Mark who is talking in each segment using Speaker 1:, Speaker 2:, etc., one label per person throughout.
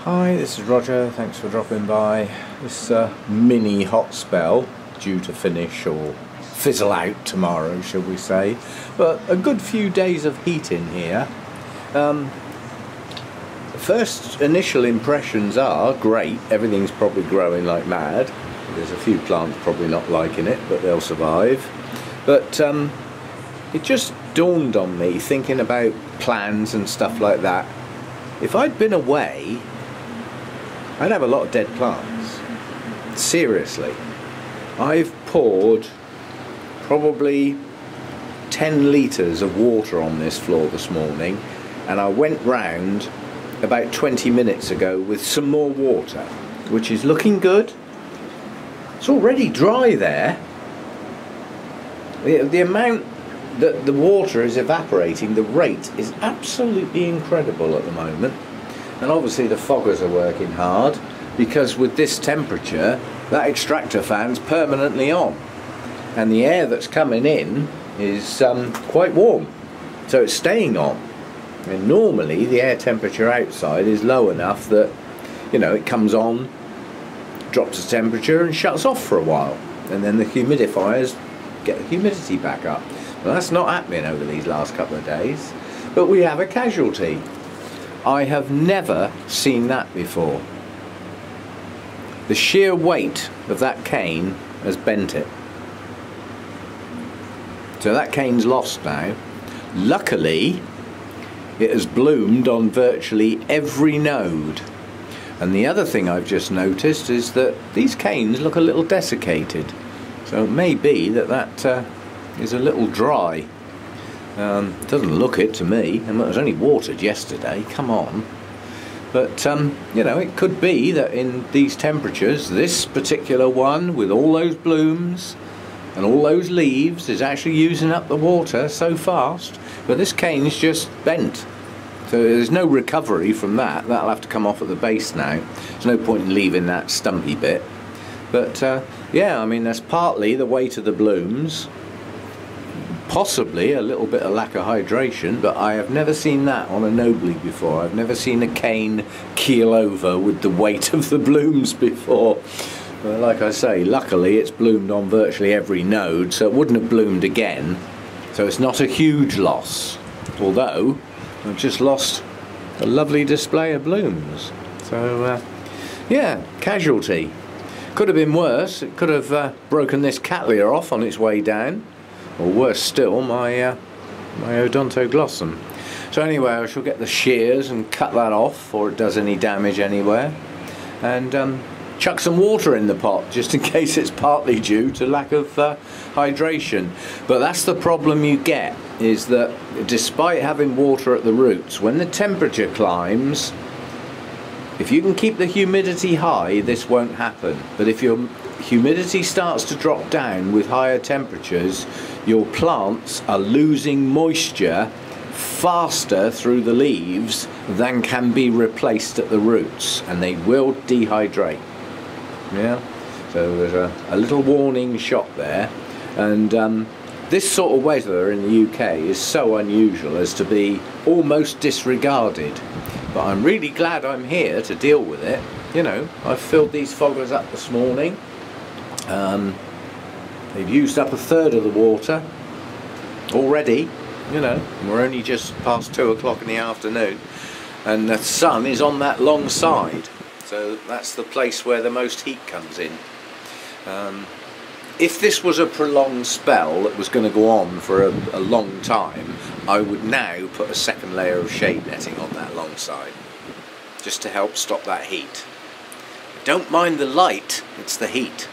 Speaker 1: Hi, this is Roger, thanks for dropping by. This mini hot spell due to finish or fizzle out tomorrow, shall we say, but a good few days of heat in here. First initial impressions are great, everything's probably growing like mad. There's a few plants probably not liking it, but they'll survive. But it just dawned on me, thinking about plans and stuff like that, if I'd been away, I'd have a lot of dead plants. Seriously. I've poured probably 10 litres of water on this floor this morning, and I went round about 20 minutes ago with some more water, which is looking good. It's already dry there. The amount that the water is evaporating, the rate is absolutely incredible at the moment. And obviously the foggers are working hard, because with this temperature that extractor fan's permanently on, and the air that's coming in is quite warm, so it's staying on. And normally the air temperature outside is low enough that, you know, it comes on, drops the temperature and shuts off for a while, and then the humidifiers get the humidity back up. Well, that's not happening over these last couple of days, but we have a casualty. I have never seen that before. The sheer weight of that cane has bent it. So that cane's lost now. Luckily, it has bloomed on virtually every node. And the other thing I've just noticed is that these canes look a little desiccated. So it may be that that is a little dry. Doesn't look it to me, and it was only watered yesterday, come on. But you know, it could be that in these temperatures, this particular one with all those blooms and all those leaves is actually using up the water so fast, but this cane's just bent. So there's no recovery from that. That'll have to come off at the base now. There's no point in leaving that stumpy bit. But yeah, I mean, that's partly the weight of the blooms, possibly a little bit of lack of hydration, but I have never seen that on a node leaf before. I've never seen a cane keel over with the weight of the blooms before. But like I say, luckily it's bloomed on virtually every node, so it wouldn't have bloomed again. So it's not a huge loss, although I've just lost a lovely display of blooms. So yeah, casualty. Could have been worse. It could have broken this cattleya off on its way down. Or worse still, my odontoglossum. So anyway, I shall get the shears and cut that off before it does any damage anywhere, and chuck some water in the pot just in case it's partly due to lack of hydration. But that's the problem you get, is that despite having water at the roots, when the temperature climbs, if you can keep the humidity high, this won't happen. But if your humidity starts to drop down with higher temperatures, your plants are losing moisture faster through the leaves than can be replaced at the roots, and they will dehydrate. Yeah, so there's a little warning shot there. And this sort of weather in the UK is so unusual as to be almost disregarded, but I'm really glad I'm here to deal with it. You know, I've filled these foggers up this morning. They've used up a third of the water already, you know, and we're only just past 2 o'clock in the afternoon, and the sun is on that long side, so that's the place where the most heat comes in. If this was a prolonged spell that was going to go on for a long time, I would now put a second layer of shade netting on that long side, just to help stop that heat. I don't mind the light, it's the heat.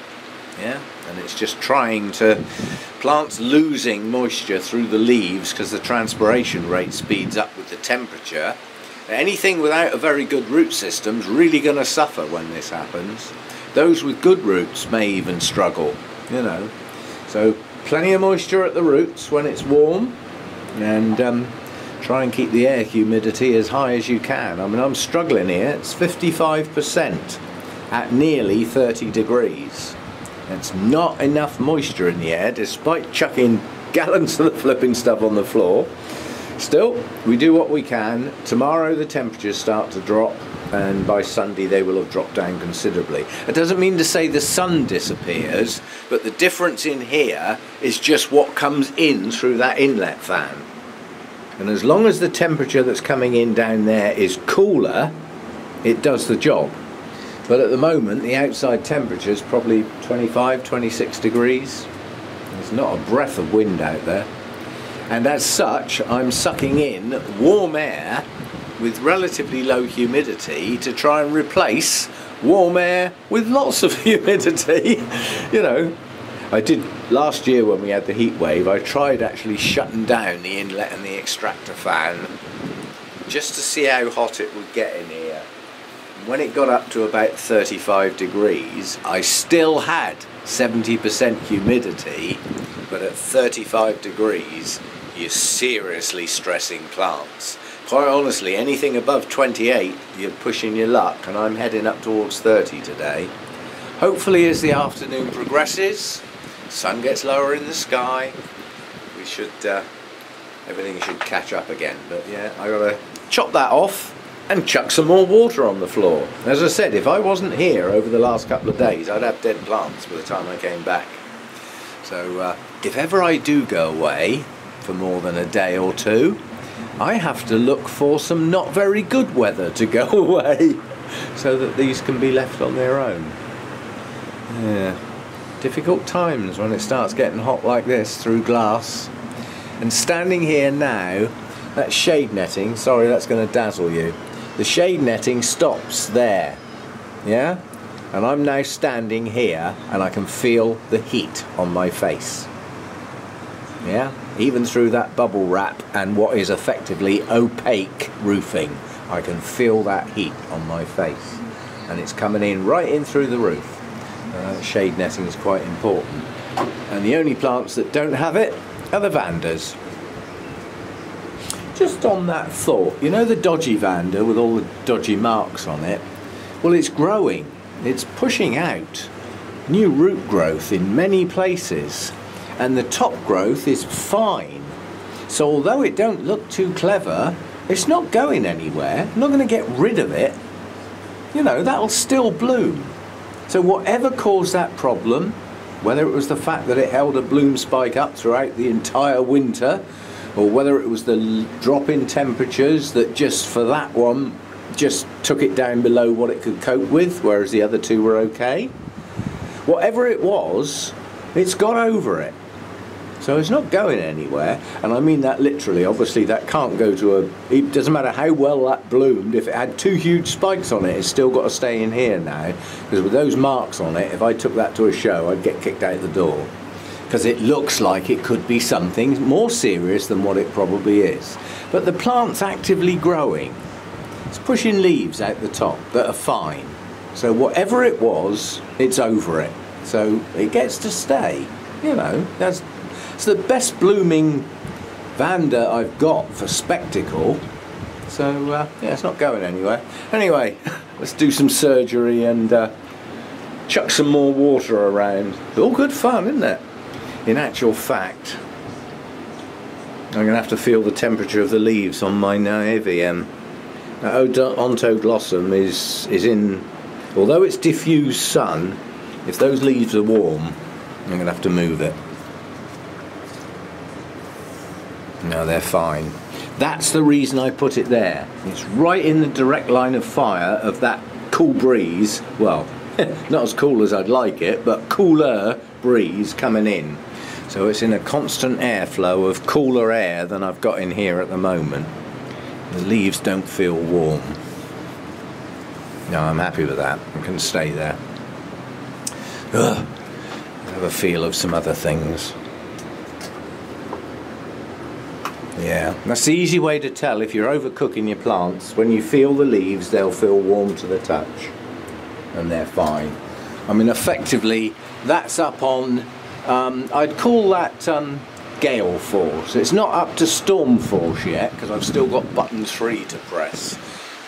Speaker 1: Yeah, and it's just trying to, plants losing moisture through the leaves because the transpiration rate speeds up with the temperature. Anything without a very good root system is really going to suffer when this happens. Those with good roots may even struggle, you know. So plenty of moisture at the roots when it's warm, and try and keep the air humidity as high as you can. I mean, I'm struggling here. It's 55% at nearly 30 degrees. It's not enough moisture in the air, despite chucking gallons of the flipping stuff on the floor. Still, we do what we can. Tomorrow the temperatures start to drop, and by Sunday they will have dropped down considerably. It doesn't mean to say the sun disappears, but the difference in here is just what comes in through that inlet fan. And as long as the temperature that's coming in down there is cooler, it does the job. But at the moment the outside temperature is probably 25, 26 degrees. There's not a breath of wind out there. And as such, I'm sucking in warm air with relatively low humidity to try and replace warm air with lots of humidity. You know, I did last year when we had the heat wave, I tried actually shutting down the inlet and the extractor fan just to see how hot it would get in here. When it got up to about 35 degrees, I still had 70% humidity, but at 35 degrees, you're seriously stressing plants. Quite honestly, anything above 28, you're pushing your luck, and I'm heading up towards 30 today. Hopefully, as the afternoon progresses, sun gets lower in the sky, we should, everything should catch up again. But yeah, I gotta chop that off and chuck some more water on the floor. As I said, if I wasn't here over the last couple of days, I'd have dead plants by the time I came back. So if ever I do go away for more than a day or two, I have to look for some not very good weather to go away so that these can be left on their own. Yeah, difficult times when it starts getting hot like this through glass. And standing here now, that shade netting, sorry that's going to dazzle you, the shade netting stops there, yeah? And I'm now standing here and I can feel the heat on my face. Yeah, even through that bubble wrap and what is effectively opaque roofing, I can feel that heat on my face. And it's coming in right in through the roof. Shade netting is quite important. And the only plants that don't have it are the Vandas. Just on that thought, you know the dodgy Vanda with all the dodgy marks on it? Well, it's growing. It's pushing out new root growth in many places, and the top growth is fine. So although it don't look too clever, it's not going anywhere. I'm not going to get rid of it. You know, that'll still bloom. So whatever caused that problem, whether it was the fact that it held a bloom spike up throughout the entire winter, or whether it was the drop in temperatures that just for that one just took it down below what it could cope with, whereas the other two were okay. Whatever it was, it's got over it. So it's not going anywhere, and I mean that literally. Obviously that can't go to a, it doesn't matter how well that bloomed, if it had two huge spikes on it, it's still got to stay in here now, because with those marks on it, if I took that to a show, I'd get kicked out the door. Because it looks like it could be something more serious than what it probably is. But the plant's actively growing. It's pushing leaves out the top that are fine. So whatever it was, it's over it. So it gets to stay. You know, it's the best blooming Vanda I've got for spectacle. So yeah, it's not going anywhere. Anyway, let's do some surgery and chuck some more water around. It's all good fun, isn't it? In actual fact, I'm going to have to feel the temperature of the leaves on my Naevium. Odontoglossum is in, although it's diffused sun, if those leaves are warm, I'm going to have to move it. No, they're fine. That's the reason I put it there. It's right in the direct line of fire of that cool breeze. Well, not as cool as I'd like it, but cooler breeze coming in. So it's in a constant airflow of cooler air than I've got in here at the moment. The leaves don't feel warm. No, I'm happy with that. I can stay there. Ugh. I have a feel of some other things. Yeah, that's the easy way to tell if you're overcooking your plants. When you feel the leaves, they'll feel warm to the touch. And they're fine. I mean, effectively, that's up on, I'd call that gale force. It's not up to storm force yet, because I've still got button 3 to press.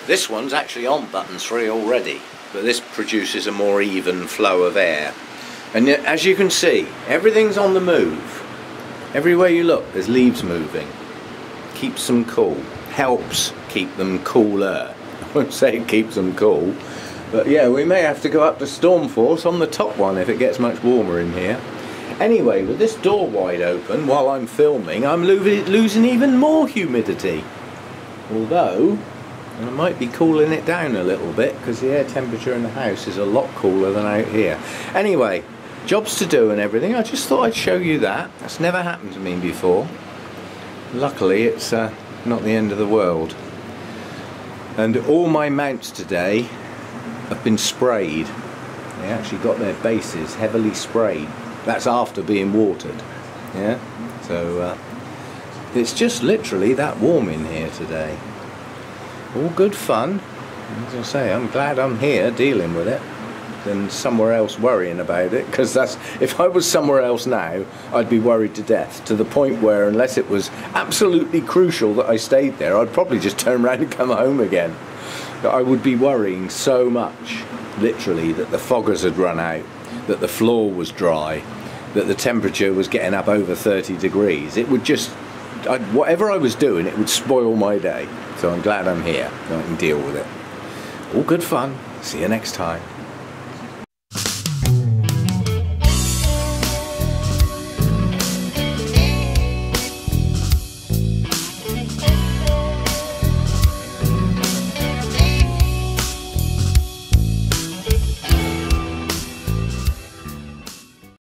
Speaker 1: This one's actually on button 3 already, but this produces a more even flow of air. And as you can see, everything's on the move. Everywhere you look, there's leaves moving. Keeps them cool. Helps keep them cooler. won't say it keeps them cool, but yeah, we may have to go up to storm force on the top one if it gets much warmer in here. Anyway, with this door wide open while I'm filming, I'm losing even more humidity. Although, I might be cooling it down a little bit because the air temperature in the house is a lot cooler than out here. Anyway, jobs to do and everything. I just thought I'd show you that. That's never happened to me before. Luckily, it's not the end of the world. And all my mounts today have been sprayed. They actually got their bases heavily sprayed. That's after being watered. Yeah, so it's just literally that warm in here today. All good fun. As I say, I'm glad I'm here dealing with it than somewhere else worrying about it, because that's, if I was somewhere else now, I'd be worried to death, to the point where unless it was absolutely crucial that I stayed there, I'd probably just turn around and come home again. I would be worrying so much, literally, that the foggers had run out, that the floor was dry, that the temperature was getting up over 30 degrees. It would just, whatever I was doing, it would spoil my day. So I'm glad I'm here, and I can deal with it. All good fun. See you next time.